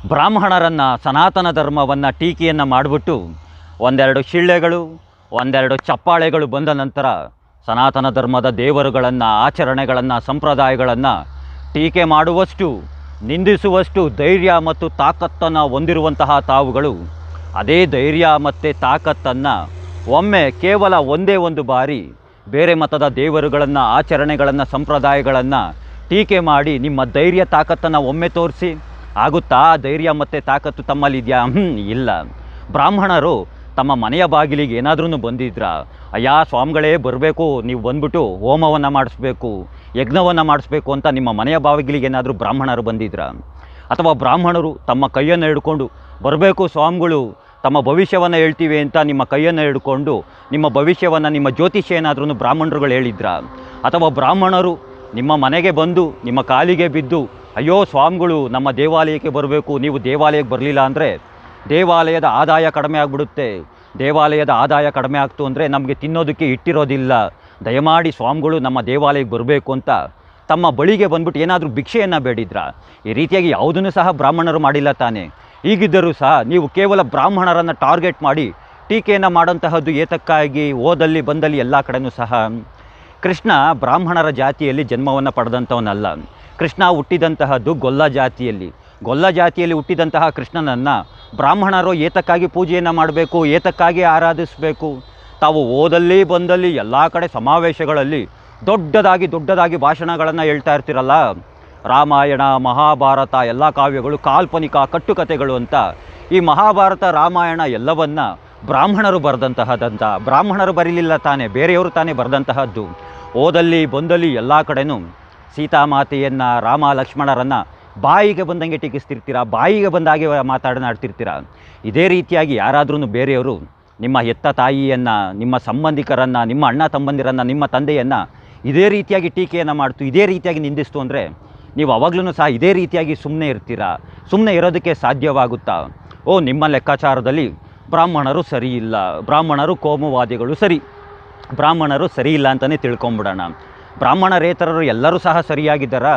ಬ್ರಾಹ್ಮಣರನ್ನು, ಸನಾತನ ಧರ್ಮವನ್ನು ಟೀಕೆಯನ್ನು ಮಾಡಿಬಿಟ್ಟು ಒಂದೆರಡು ಶಿಳ್ಳೆಗಳು, ಒಂದೆರಡು ಚಪ್ಪಾಳೆಗಳು ಬಂದ ನಂತರ ಸನಾತನ ಧರ್ಮದ ದೇವರುಗಳನ್ನು, ಆಚರಣೆಗಳನ್ನು, ಸಂಪ್ರದಾಯಗಳನ್ನು ಟೀಕೆ ಮಾಡುವಷ್ಟು, ನಿಂದಿಸುವಷ್ಟು ಧೈರ್ಯ ಮತ್ತು ತಾಕತ್ತನ್ನು ಹೊಂದಿರುವಂತಹ ತಾವುಗಳು ಅದೇ ಧೈರ್ಯ ಮತ್ತು ತಾಕತ್ತನ್ನು ಒಮ್ಮೆ ಕೇವಲ ಒಂದೇ ಒಂದು ಬಾರಿ ಬೇರೆ ಮತದ ದೇವರುಗಳನ್ನು, ಆಚರಣೆಗಳನ್ನು, ಸಂಪ್ರದಾಯಗಳನ್ನು ಟೀಕೆ ಮಾಡಿ ನಿಮ್ಮ ಧೈರ್ಯ ತಾಕತ್ತನ್ನು ಒಮ್ಮೆ ತೋರಿಸಿ. ಆಗುತ್ತಾ? ಧೈರ್ಯ ಮತ್ತು ತಾಕತ್ತು ತಮ್ಮಲ್ಲಿದೆಯಾ? ಇಲ್ಲ. ಬ್ರಾಹ್ಮಣರು ತಮ್ಮ ಮನೆಯ ಬಾಗಿಲಿಗೆ ಏನಾದ್ರೂ ಬಂದಿದ್ರಾ? ಅಯ್ಯ ಸ್ವಾಮಿಗಳೇ ಬರಬೇಕು, ನೀವು ಬಂದ್ಬಿಟ್ಟು ಹೋಮವನ್ನು ಮಾಡಿಸ್ಬೇಕು, ಯಜ್ಞವನ್ನು ಮಾಡಿಸ್ಬೇಕು ಅಂತ ನಿಮ್ಮ ಮನೆಯ ಬಾಗಿಲಿಗೆ ಏನಾದರೂ ಬ್ರಾಹ್ಮಣರು ಬಂದಿದ್ರಾ? ಅಥವಾ ಬ್ರಾಹ್ಮಣರು ತಮ್ಮ ಕೈಯನ್ನು ಹಿಡ್ಕೊಂಡು ಬರಬೇಕು ಸ್ವಾಮಿಗಳು, ತಮ್ಮ ಭವಿಷ್ಯವನ್ನು ಹೇಳ್ತೀವಿ ಅಂತ ನಿಮ್ಮ ಕೈಯನ್ನು ಹಿಡ್ಕೊಂಡು ನಿಮ್ಮ ಭವಿಷ್ಯವನ್ನು, ನಿಮ್ಮ ಜ್ಯೋತಿಷ್ಯ ಏನಾದ್ರೂ ಬ್ರಾಹ್ಮಣರುಗಳು ಹೇಳಿದ್ರಾ? ಅಥವಾ ಬ್ರಾಹ್ಮಣರು ನಿಮ್ಮ ಮನೆಗೆ ಬಂದು ನಿಮ್ಮ ಕಾಲಿಗೆ ಬಿದ್ದು ಅಯ್ಯೋ ಸ್ವಾಮಿಗಳು ನಮ್ಮ ದೇವಾಲಯಕ್ಕೆ ಬರಬೇಕು, ನೀವು ದೇವಾಲಯಕ್ಕೆ ಬರಲಿಲ್ಲ ಅಂದರೆ ದೇವಾಲಯದ ಆದಾಯ ಕಡಿಮೆ ಆಗಿಬಿಡುತ್ತೆ, ದೇವಾಲಯದ ಆದಾಯ ಕಡಿಮೆ ಆಗ್ತು ಅಂದರೆ ನಮಗೆ ತಿನ್ನೋದಕ್ಕೆ ಇಟ್ಟಿರೋದಿಲ್ಲ, ದಯಮಾಡಿ ಸ್ವಾಮಿಗಳು ನಮ್ಮ ದೇವಾಲಯಕ್ಕೆ ಬರಬೇಕು ಅಂತ ತಮ್ಮ ಬಳಿಗೆ ಬಂದ್ಬಿಟ್ಟು ಏನಾದರೂ ಭಿಕ್ಷೆಯನ್ನು ಬೇಡಿದ್ರಾ? ಈ ರೀತಿಯಾಗಿ ಯಾವುದನ್ನು ಸಹ ಬ್ರಾಹ್ಮಣರು ಮಾಡಿಲ್ಲ ತಾನೇ. ಹೀಗಿದ್ದರೂ ಸಹ ನೀವು ಕೇವಲ ಬ್ರಾಹ್ಮಣರನ್ನು ಟಾರ್ಗೆಟ್ ಮಾಡಿ ಟೀಕೆಯನ್ನು ಮಾಡೋಂತಹದ್ದು ಏತಕ್ಕಾಗಿ? ಓದಲ್ಲಿ ಬಂದಲ್ಲಿ ಎಲ್ಲ ಕಡೆಯೂ ಸಹ ಕೃಷ್ಣ ಬ್ರಾಹ್ಮಣರ ಜಾತಿಯಲ್ಲಿ ಜನ್ಮವನ್ನು ಪಡೆದಂಥವನಲ್ಲ. ಕೃಷ್ಣ ಹುಟ್ಟಿದಂತಹದ್ದು ಗೊಲ್ಲ ಜಾತಿಯಲ್ಲಿ. ಗೊಲ್ಲ ಜಾತಿಯಲ್ಲಿ ಹುಟ್ಟಿದಂತಹ ಕೃಷ್ಣನನ್ನು ಬ್ರಾಹ್ಮಣರು ಏತಕ್ಕಾಗಿ ಪೂಜೆಯನ್ನು ಮಾಡಬೇಕು, ಏತಕ್ಕಾಗಿ ಆರಾಧಿಸಬೇಕು? ತಾವು ಓದಲ್ಲಿ ಬಂದಲ್ಲಿ ಎಲ್ಲ ಕಡೆ ಸಮಾವೇಶಗಳಲ್ಲಿ ದೊಡ್ಡದಾಗಿ ಭಾಷಣಗಳನ್ನು ಹೇಳ್ತಾ ಇರ್ತೀರಲ್ಲ, ರಾಮಾಯಣ, ಮಹಾಭಾರತ ಎಲ್ಲ ಕಾವ್ಯಗಳು ಕಾಲ್ಪನಿಕ ಕಟ್ಟುಕತೆಗಳು ಅಂತ. ಈ ಮಹಾಭಾರತ, ರಾಮಾಯಣ ಎಲ್ಲವನ್ನ ಬ್ರಾಹ್ಮಣರು ಬರೆದಂತಹದ್ದಂತ. ಬ್ರಾಹ್ಮಣರು ಬರೀಲಿಲ್ಲ ತಾನೇ, ಬೇರೆಯವರು ತಾನೇ ಬರೆದಂತಹದ್ದು. ಓದಲ್ಲಿ ಬಂದಲ್ಲಿ ಎಲ್ಲ ಕಡೆನೂ ಸೀತಾಮಾತೆಯನ್ನು, ರಾಮ ಲಕ್ಷ್ಮಣರನ್ನು ಬಾಯಿಗೆ ಬಂದಂಗೆ ಟೀಕಿಸ್ತಿರ್ತೀರ, ಬಾಯಿಗೆ ಬಂದಾಗೆ ಮಾತಾಡನಾಡ್ತಿರ್ತೀರ. ಇದೇ ರೀತಿಯಾಗಿ ಯಾರಾದ್ರೂ ಬೇರೆಯವರು ನಿಮ್ಮ ಹೆತ್ತ ತಾಯಿಯನ್ನು, ನಿಮ್ಮ ಸಂಬಂಧಿಕರನ್ನು, ನಿಮ್ಮ ಅಣ್ಣ ತಮ್ಮಂದಿರನ್ನು, ನಿಮ್ಮ ತಂದೆಯನ್ನು ಇದೇ ರೀತಿಯಾಗಿ ಟೀಕೆಯನ್ನು ಮಾಡ್ತು, ಇದೇ ರೀತಿಯಾಗಿ ನಿಂದಿಸ್ತು ಅಂದರೆ ನೀವು ಅವಾಗಲೂ ಸಹ ಇದೇ ರೀತಿಯಾಗಿ ಸುಮ್ಮನೆ ಇರ್ತೀರಾ? ಸುಮ್ಮನೆ ಇರೋದಕ್ಕೆ ಸಾಧ್ಯವಾಗುತ್ತಾ? ನಿಮ್ಮ ಲೆಕ್ಕಾಚಾರದಲ್ಲಿ ಬ್ರಾಹ್ಮಣರು ಸರಿ ಇಲ್ಲ, ಬ್ರಾಹ್ಮಣರು ಕೋಮುವಾದಿಗಳು, ಸರಿ, ಬ್ರಾಹ್ಮಣರು ಸರಿ ಇಲ್ಲ ಅಂತಲೇ ತಿಳ್ಕೊಂಬಿಡೋಣ. ಬ್ರಾಹ್ಮಣರೇತರರು ಎಲ್ಲರೂ ಸಹ ಸರಿಯಾಗಿದ್ದಾರಾ?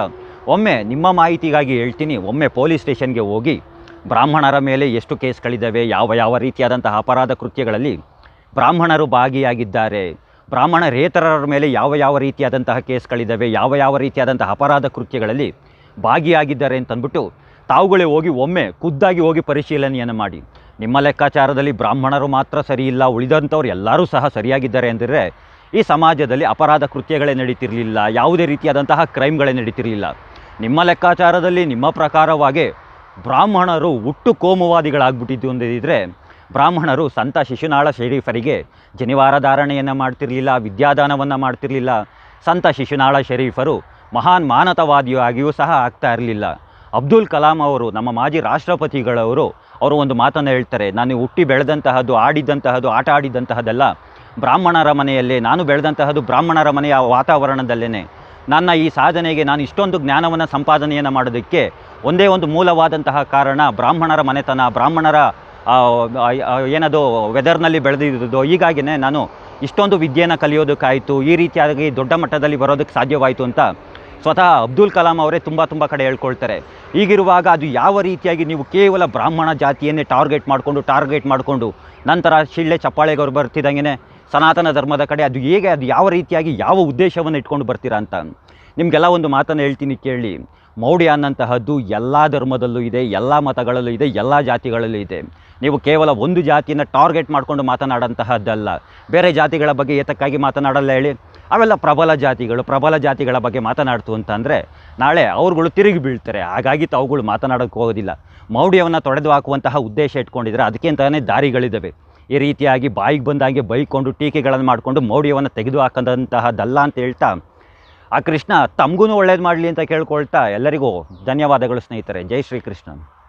ಒಮ್ಮೆ ನಿಮ್ಮ ಮಾಹಿತಿಗಾಗಿ ಹೇಳ್ತೀನಿ, ಒಮ್ಮೆ ಪೊಲೀಸ್ ಸ್ಟೇಷನ್ಗೆ ಹೋಗಿ ಬ್ರಾಹ್ಮಣರ ಮೇಲೆ ಎಷ್ಟು ಕೇಸ್ಗಳಿದ್ದಾವೆ, ಯಾವ ರೀತಿಯಾದಂತಹ ಅಪರಾಧ ಕೃತ್ಯಗಳಲ್ಲಿ ಬ್ರಾಹ್ಮಣರು ಭಾಗಿಯಾಗಿದ್ದಾರೆ, ಬ್ರಾಹ್ಮಣರೇತರರ ಮೇಲೆ ಯಾವ ರೀತಿಯಾದಂತಹ ಕೇಸ್ಗಳಿದ್ದಾವೆ, ಯಾವ ರೀತಿಯಾದಂತಹ ಅಪರಾಧ ಕೃತ್ಯಗಳಲ್ಲಿ ಭಾಗಿಯಾಗಿದ್ದಾರೆ ಅಂತಂದ್ಬಿಟ್ಟು ತಾವುಗಳೇ ಹೋಗಿ ಒಮ್ಮೆ ಖುದ್ದಾಗಿ ಹೋಗಿ ಪರಿಶೀಲನೆಯನ್ನು ಮಾಡಿ. ನಿಮ್ಮ ಲೆಕ್ಕಾಚಾರದಲ್ಲಿ ಬ್ರಾಹ್ಮಣರು ಮಾತ್ರ ಸರಿ ಇಲ್ಲ, ಉಳಿದಂಥವ್ರು ಎಲ್ಲರೂ ಸಹ ಸರಿಯಾಗಿದ್ದಾರೆ ಅಂದರೆ ಈ ಸಮಾಜದಲ್ಲಿ ಅಪರಾಧ ಕೃತ್ಯಗಳೇ ನಡೀತಿರಲಿಲ್ಲ, ಯಾವುದೇ ರೀತಿಯಾದಂತಹ ಕ್ರೈಮ್ಗಳೇ ನಡೀತಿರಲಿಲ್ಲ. ನಿಮ್ಮ ಲೆಕ್ಕಾಚಾರದಲ್ಲಿ, ನಿಮ್ಮ ಪ್ರಕಾರವಾಗಿ ಬ್ರಾಹ್ಮಣರು ಹುಟ್ಟು ಕೋಮುವಾದಿಗಳಾಗ್ಬಿಟ್ಟಿದ್ದು ಅಂದಿದ್ದರೆ ಬ್ರಾಹ್ಮಣರು ಸಂತ ಶಿಶುನಾಳ ಶರೀಫರಿಗೆ ಜನಿವಾರ ಧಾರಣೆಯನ್ನು ಮಾಡ್ತಿರಲಿಲ್ಲ, ವಿದ್ಯಾದಾನವನ್ನು ಮಾಡ್ತಿರಲಿಲ್ಲ. ಸಂತ ಶಿಶುನಾಳ ಶರೀಫರು ಮಹಾನ್ ಮಾನವತಾವಾದಿಯಾಗಿಯೂ ಸಹ ಆಗ್ತಾ ಇರಲಿಲ್ಲ. ಅಬ್ದುಲ್ ಕಲಾಂ ಅವರು, ನಮ್ಮ ಮಾಜಿ ರಾಷ್ಟ್ರಪತಿಗಳವರು, ಅವರು ಒಂದು ಮಾತನ್ನು ಹೇಳ್ತಾರೆ, ನಾನು ಹುಟ್ಟಿ ಬೆಳೆದಂತಹದ್ದು, ಆಡಿದ್ದಂತಹದ್ದು, ಆಟ ಆಡಿದ್ದಂತಹದ್ದೆಲ್ಲ ಬ್ರಾಹ್ಮಣರ ಮನೆಯಲ್ಲೇ, ನಾನು ಬೆಳೆದಂತಹದ್ದು ಬ್ರಾಹ್ಮಣರ ಮನೆಯ ವಾತಾವರಣದಲ್ಲೇ. ನನ್ನ ಈ ಸಾಧನೆಗೆ, ನಾನು ಇಷ್ಟೊಂದು ಜ್ಞಾನವನ್ನು ಸಂಪಾದನೆಯನ್ನು ಮಾಡೋದಕ್ಕೆ ಒಂದೇ ಒಂದು ಮೂಲವಾದಂತಹ ಕಾರಣ ಬ್ರಾಹ್ಮಣರ ಮನೆತನ, ಬ್ರಾಹ್ಮಣರ ಏನದು ವೆದರ್ನಲ್ಲಿ ಬೆಳೆದಿದ್ದು. ಹೀಗಾಗಿಯೇ ನಾನು ಇಷ್ಟೊಂದು ವಿದ್ಯೆಯನ್ನು ಕಲಿಯೋದಕ್ಕಾಯಿತು, ಈ ರೀತಿಯಾಗಿ ದೊಡ್ಡ ಮಟ್ಟದಲ್ಲಿ ಬರೋದಕ್ಕೆ ಸಾಧ್ಯವಾಯಿತು ಅಂತ ಸ್ವತಃ ಅಬ್ದುಲ್ ಕಲಾಂ ಅವರೇ ತುಂಬ ಕಡೆ ಹೇಳ್ಕೊಳ್ತಾರೆ. ಹೀಗಿರುವಾಗ ಅದು ಯಾವ ರೀತಿಯಾಗಿ ನೀವು ಕೇವಲ ಬ್ರಾಹ್ಮಣ ಜಾತಿಯನ್ನೇ ಟಾರ್ಗೆಟ್ ಮಾಡಿಕೊಂಡು ನಂತರ ಶಿಳ್ಳೆ ಚಪ್ಪಾಳೆಗವರು ಬರ್ತಿದ್ದಂಗೆ ಸನಾತನ ಧರ್ಮದ ಕಡೆ ಅದು ಹೇಗೆ, ಅದು ಯಾವ ರೀತಿಯಾಗಿ ಯಾವ ಉದ್ದೇಶವನ್ನು ಇಟ್ಕೊಂಡು ಬರ್ತೀರಾ ಅಂತ ನಿಮಗೆಲ್ಲ ಒಂದು ಮಾತನ್ನು ಹೇಳ್ತೀನಿ ಕೇಳಿ. ಮೌಢ್ಯ ಅನ್ನಂತಹದ್ದು ಎಲ್ಲ ಧರ್ಮದಲ್ಲೂ ಇದೆ, ಎಲ್ಲ ಮತಗಳಲ್ಲೂ ಇದೆ, ಎಲ್ಲ ಜಾತಿಗಳಲ್ಲೂ ಇದೆ. ನೀವು ಕೇವಲ ಒಂದು ಜಾತಿಯನ್ನು ಟಾರ್ಗೆಟ್ ಮಾಡಿಕೊಂಡು ಮಾತನಾಡೋಂತಹದ್ದಲ್ಲ. ಬೇರೆ ಜಾತಿಗಳ ಬಗ್ಗೆ ಏತಕ್ಕಾಗಿ ಮಾತನಾಡಲ್ಲ ಹೇಳಿ? ಅವೆಲ್ಲ ಪ್ರಬಲ ಜಾತಿಗಳ ಬಗ್ಗೆ ಮಾತನಾಡ್ತು ಅಂತಂದರೆ ನಾಳೆ ಅವ್ರುಗಳು ತಿರುಗಿ ಬೀಳ್ತಾರೆ. ಹಾಗಾಗಿ ತಾವುಗಳು ಮಾತನಾಡೋಕ್ಕೆ ಹೋಗೋದಿಲ್ಲ. ಮೌಢ್ಯವನ್ನು ತೊಡೆದು ಹಾಕುವಂತಹ ಉದ್ದೇಶ ಇಟ್ಕೊಂಡಿದ್ರೆ ಅದಕ್ಕೆ ಅಂತಲೇ ದಾರಿಗಳಿದ್ದಾವೆ. ಈ ರೀತಿಯಾಗಿ ಬಾಯಿಗೆ ಬಂದಾಗೆ ಬೈಕೊಂಡು ಟೀಕೆಗಳನ್ನು ಮಾಡಿಕೊಂಡು ಮೌಢ್ಯವನ್ನು ತೆಗೆದು ಹಾಕೋದಂತಹದ್ದಲ್ಲ ಅಂತ ಹೇಳ್ತಾ, ಆ ಕೃಷ್ಣ ತಮಗೂ ಒಳ್ಳೇದು ಮಾಡಲಿ ಅಂತ ಕೇಳ್ಕೊಳ್ತಾ ಎಲ್ಲರಿಗೂ ಧನ್ಯವಾದಗಳು ಸ್ನೇಹಿತರೆ. ಜೈ ಶ್ರೀ ಕೃಷ್ಣ.